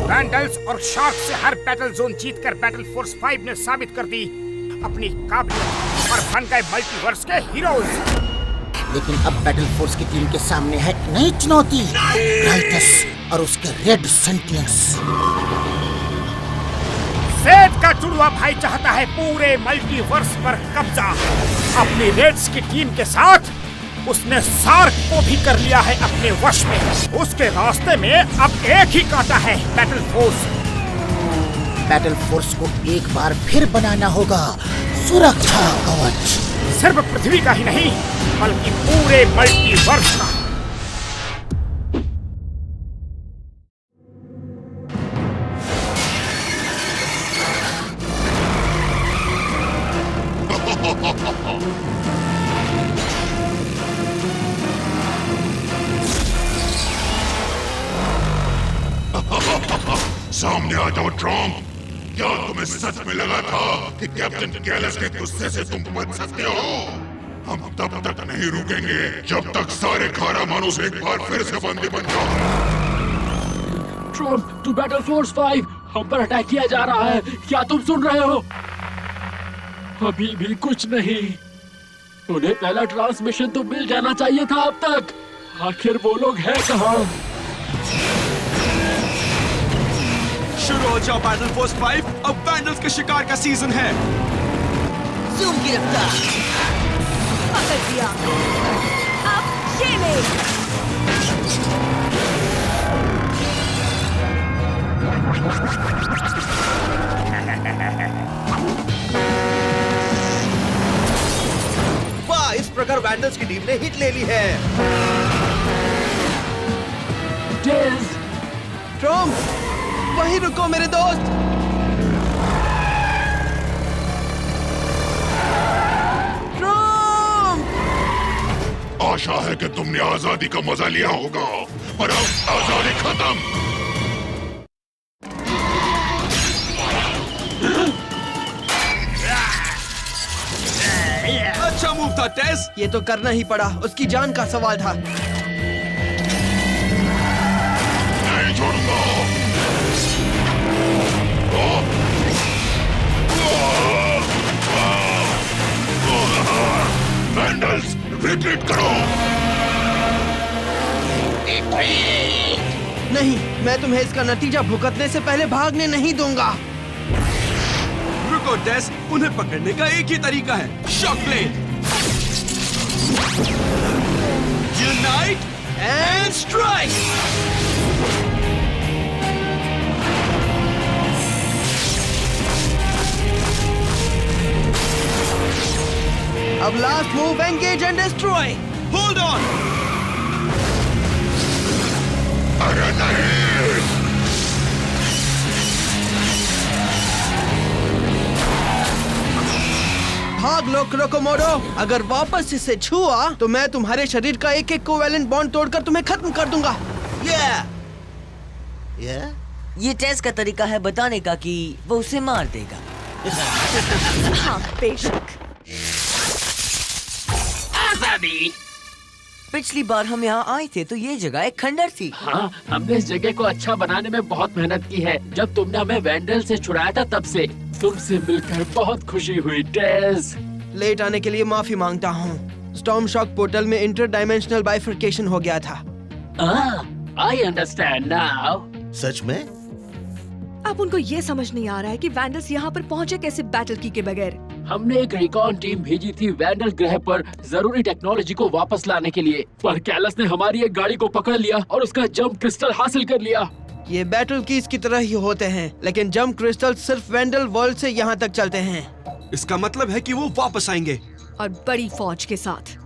Vandals और shark से हर battle zone जीतकर बैटल फोर्स 5 ने साबित कर दी अपनी काबिलियत और बन गए मल्टीवर्स के हीरोज। लेकिन अब बैटल फोर्स की टीम के सामने है एक नई चुनौती, राइटस और उसके रेड सेंटिनेल्स। सेठ का जुड़वा भाई चाहता है पूरे मल्टीवर्स पर कब्जा। अपनी रेड्स की टीम के साथ उसने शार्क को भी कर लिया है अपने वश में। उसके रास्ते में अब एक ही कांटा है, बैटल फोर्स। बैटल फोर्स को एक बार फिर बनाना होगा सुरक्षा कवच, सिर्फ पृथ्वी का ही नहीं बल्कि पूरे मल्टीवर्स का। सामने आ जाओ ट्रम्प। क्या तुम्हें सच में लगा था कि कैप्टन गैलस के गुस्से से तुम बच सकते हो? हम तब तक नहीं रुकेंगे जब तक सारे खारा मानुस एक बार फिर से बंदी बन जाओ। ट्रम्प, टू बैटल फोर्स 5, हम पर अटैक किया जा रहा है। क्या तुम सुन रहे हो? अभी भी कुछ नहीं। उन्हें पहला ट्रांसमिशन तो मिल जाना चाहिए था अब तक। आखिर वो लोग हैं कहाँ? शुरू हो जाओ बैटल फोर्स 5, अब वैंडल्स के शिकार का सीजन है। जूम की रफ्तार पकड़ दिया। अब ये ले। वाह, इस प्रकार वैंडल्स की टीम ने हिट ले ली है। ट्रम्प, वहीं रुको मेरे दोस्त। ट्रम्प! आशा है कि तुमने आजादी का मजा लिया होगा, पर अब आजादी खत्म। अच्छा मूव था टेस। ये तो करना ही पड़ा, उसकी जान का सवाल था। नहीं छोड़ूंगा। वैंडल्स, रिट्रीट करो। नहीं, मैं तुम्हें इसका नतीजा भुगतने से पहले भागने नहीं दूंगा। रुको टेस, उन्हें पकड़ने का एक ही तरीका है, shock blade. Unite and strike. अब last move, engage and destroy. Hold on. अरे नहीं। भाग लो क्रोकोमोडो। अगर वापस इसे छुआ तो मैं तुम्हारे शरीर का एक एक कोवैलेंट बॉन्ड तोड़कर तुम्हें खत्म कर दूंगा। ये टेस का तरीका है बताने का कि वो उसे मार देगा। हाँ, बेशक। पिछली बार हम यहाँ आए थे तो ये जगह एक खंडर थी। हाँ, हमने इस जगह को अच्छा बनाने में बहुत मेहनत की है। जब तुमने हमें वैंडल से छुड़ाया था तब से तुमसे मिलकर बहुत खुशी हुई टेस। लेट आने के लिए माफी मांगता हूँ। स्टॉर्म शॉक पोर्टल में इंटर डायमेंशनल बाइफर्केशन हो गया था। I understand now. सच में? अब उनको ये समझ नहीं आ रहा है कि वैंडल्स यहाँ पर पहुँचे कैसे बैटल की के बगैर। हमने एक रिकॉन टीम भेजी थी वैंडल ग्रह पर जरूरी टेक्नोलॉजी को वापस लाने के लिए, पर कैलस ने हमारी एक गाड़ी को पकड़ लिया और उसका जंप क्रिस्टल हासिल कर लिया। ये बैटल कीज की तरह ही होते हैं, लेकिन जंप क्रिस्टल सिर्फ वैंडल वर्ल्ड से यहाँ तक चलते हैं। इसका मतलब है कि वो वापस आएंगे और बड़ी फौज के साथ।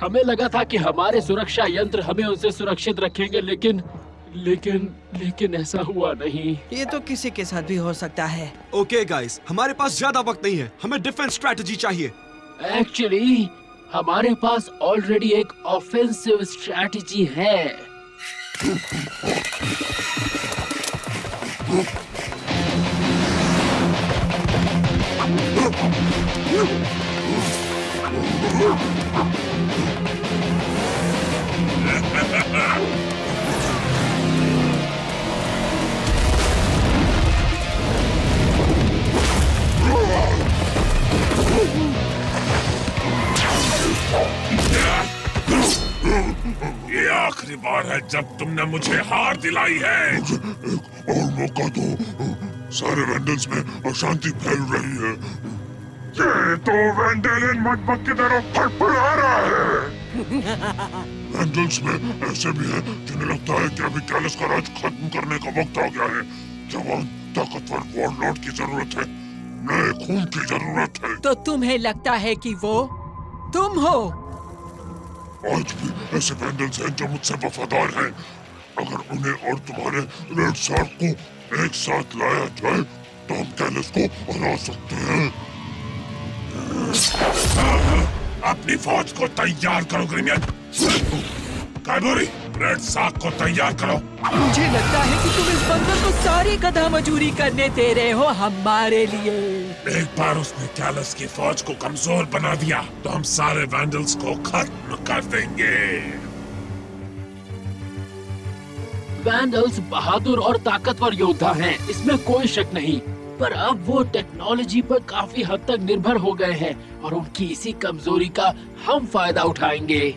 हमें लगा था कि हमारे सुरक्षा यंत्र हमें उनसे सुरक्षित रखेंगे, लेकिन ऐसा हुआ नहीं। ये तो किसी के साथ भी हो सकता है। ओके गाइस, हमारे पास ज्यादा वक्त नहीं है, हमें डिफेंस स्ट्रेटजी चाहिए। एक्चुअली हमारे पास ऑलरेडी एक ऑफेंसिव स्ट्रेटजी है। ये आखिरी बार है जब तुमने मुझे हार दिलाई है। मुझे एक और मौका दो। सारे वैंडल्स में अशांति फैल रही है। ये तो वैंडल मटमक की तरफ फड़फड़ा रहा है। वैंडल्स में ऐसे भी हैं जिन्हें लगता है कि अभी कैलस का राज खत्म करने का वक्त आ गया है। जवान ताकतवर वॉरलॉर्ड की जरूरत है, नए खून की जरूरत है। तो तुम्हें लगता है कि वो तुम हो? आज भी ऐसे वैंडल्स हैं जो मुझसे वफादार हैं। अगर उन्हें और तुम्हारे रेड शार्क को एक साथ लाया जाए तो हम कैलस को हरा सकते हैं। अपनी फौज को तैयार करो ग्रीमियन। काइबोरी, रेड शार्क को तैयार करो। मुझे लगता है कि तुम इस बंदर को सारी गधा मजूरी करने दे रहे हो हमारे लिए। एक बार उसने कैलस की फौज को कमजोर बना दिया तो हम सारे वैंडल्स को खत्म कर देंगे। वैंडल्स बहादुर और ताकतवर योद्धा हैं, इसमें कोई शक नहीं। पर अब वो टेक्नोलॉजी पर काफी हद तक निर्भर हो गए हैं और उनकी इसी कमजोरी का हम फायदा उठाएंगे।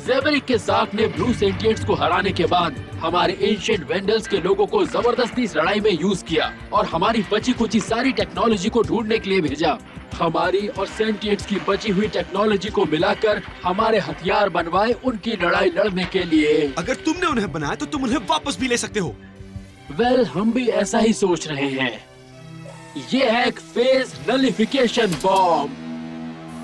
ज़ेबेरिक के साथ ने ब्लू सेंटिएंट्स को हराने के बाद हमारे एंशिएंट वेंडल्स के लोगों को जबरदस्ती इस लड़ाई में यूज किया और हमारी बची कुची सारी टेक्नोलॉजी को ढूंढने के लिए भेजा। हमारी और सेंटिएंट्स की बची हुई टेक्नोलॉजी को मिलाकर हमारे हथियार बनवाए उनकी लड़ाई लड़ने के लिए। अगर तुमने उन्हें बनाया तो तुम उन्हें वापस भी ले सकते हो। वेल, हम भी ऐसा ही सोच रहे हैं। ये है एक फेज नलिफिकेशन बॉम्ब।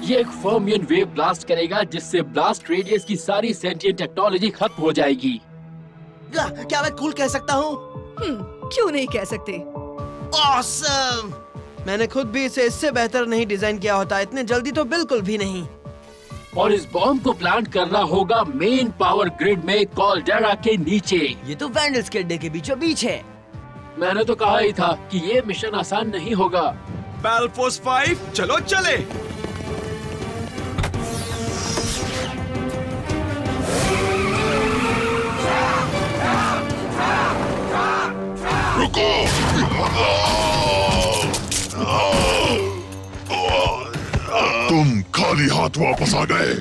ये एक फर्मियन वेव ब्लास्ट करेगा जिससे ब्लास्ट रेडियस की सारी सेंटिएंट टेक्नोलॉजी खत्म हो जाएगी। क्या मैं कूल कह सकता हूँ? क्यों नहीं कह सकते? ऑसम! मैंने खुद भी इसे इससे बेहतर नहीं डिजाइन किया होता, इतने जल्दी तो बिल्कुल भी नहीं। और इस बॉम्ब को प्लांट करना होगा मेन पावर ग्रिड में कॉल्डेरा के नीचे। ये तो वैंडल्स के अड्डे के बीचों बीच है। मैंने तो कहा ही था कि ये मिशन आसान नहीं होगा। बैटल फोर्स 5 चलो चले। रुको! तुम खाली हाथ वापस आ गए।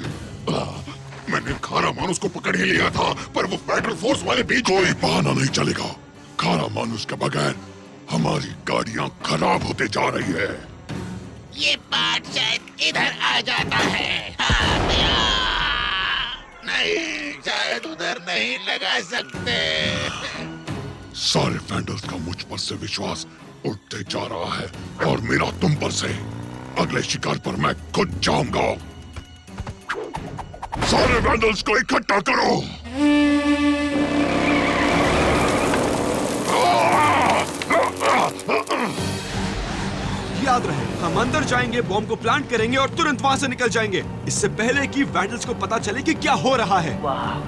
मैंने खारा मानुस को पकड़ ही लिया था, पर वो बैटल फोर्स वाले भी कोई बहाना नहीं चलेगा। खारा मानुस के बगैर हमारी गाड़ियां खराब होते जा रही है। ये पार्ट शायद इधर आ जाता है। हाँ, नहीं, शायद उधर नहीं लगा सकते। सारे वैंडल्स का मुझ पर से विश्वास उठते जा रहा है और मेरा तुम पर से। अगले शिकार पर मैं खुद जाऊंगा। सारे वैंडल्स को इकट्ठा करो। याद रहे, हम अंदर जाएंगे, बॉम्ब को प्लांट करेंगे और तुरंत वहाँ से निकल जाएंगे, इससे पहले कि वैंडल्स को पता चले कि क्या हो रहा है।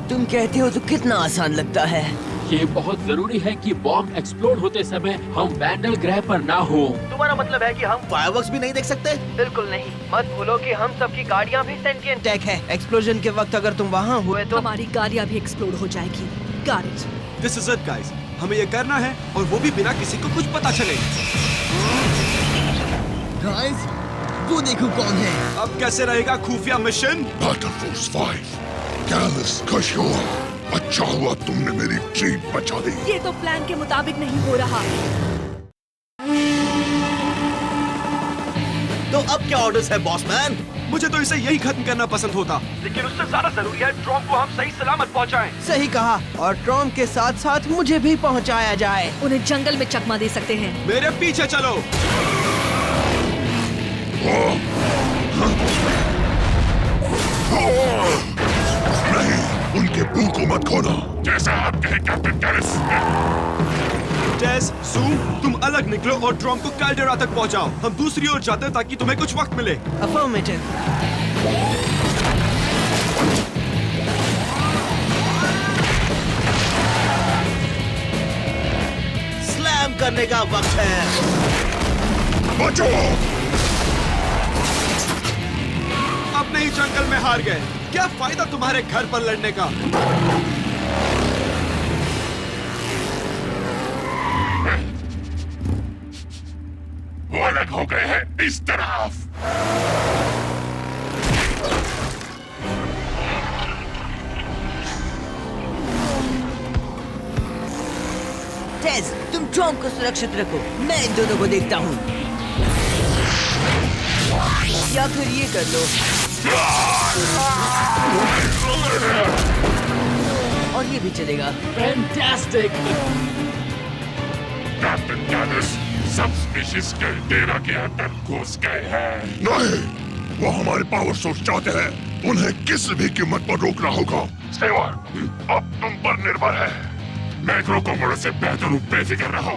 तुम कहते हो तो कितना आसान लगता है। ये बहुत जरूरी है कि बॉम्ब एक्सप्लोड होते समय हम वैंडल ग्रह पर ना हो। तुम्हारा मतलब है कि हम फायरवर्क्स भी नहीं देख सकते? बिल्कुल नहीं। मत भूलो कि हम सबकी गाड़ियाँ भी सेंटिएंट टैग है। एक्सप्लोजन के वक्त अगर तुम वहाँ हुए तो हमारी गाड़ियाँ भी एक्सप्लोड हो जाएगी। Guard, this is it guys, हमें ये करना है और वो भी बिना किसी को कुछ पता चले। गाइस, वो देखो कौन है। अब कैसे रहेगा खुफिया mission? Battle force 5, callus Kishore, अच्छा हुआ तुमने मेरी ट्रीट बचा दी। ये तो प्लान के मुताबिक नहीं हो रहा। तो अब क्या ऑर्डर्स है बॉस मैन? मुझे तो इसे यही खत्म करना पसंद होता, लेकिन उससे ज्यादा जरूरी है ट्रॉम को हम सही सलामत पहुंचाएं। सही कहा, और ट्रॉम के साथ साथ मुझे भी पहुंचाया जाए। उन्हें जंगल में चकमा दे सकते हैं। मेरे पीछे चलो। नहीं, उनके मुंह को मत खोना। जैसा आप कहे कैप्टन टेरेस। टेस, ज़ूम, तुम अलग निकलो और ट्रॉम को कैल्डेरा तक पहुंचाओ। हम दूसरी ओर जाते हैं ताकि तुम्हें कुछ वक्त मिले। अफर्मेटिव। स्लैम करने का वक्त है। बचो! ही जंगल में हार गए। क्या फायदा तुम्हारे घर पर लड़ने का? वो अलग हो गए हैं इस तरफ। टेस, तुम ट्रॉम को सुरक्षित रखो, मैं इन दोनों को देखता हूँ। या फिर ये कर लो। और ये भी चलेगा। फैंटास्टिक। कैप्टन गैलस सब स्पीशीज के डेरा के अंदर घुस गए हैं। नहीं, वो हमारे पावर सोर्स चाहते हैं। उन्हें किसी भी कीमत पर रोकना होगा। स्टेवर, अब तुम पर निर्भर है। मैक्रो कोमोडो से बेहतर रूप बेफिक्र रहो।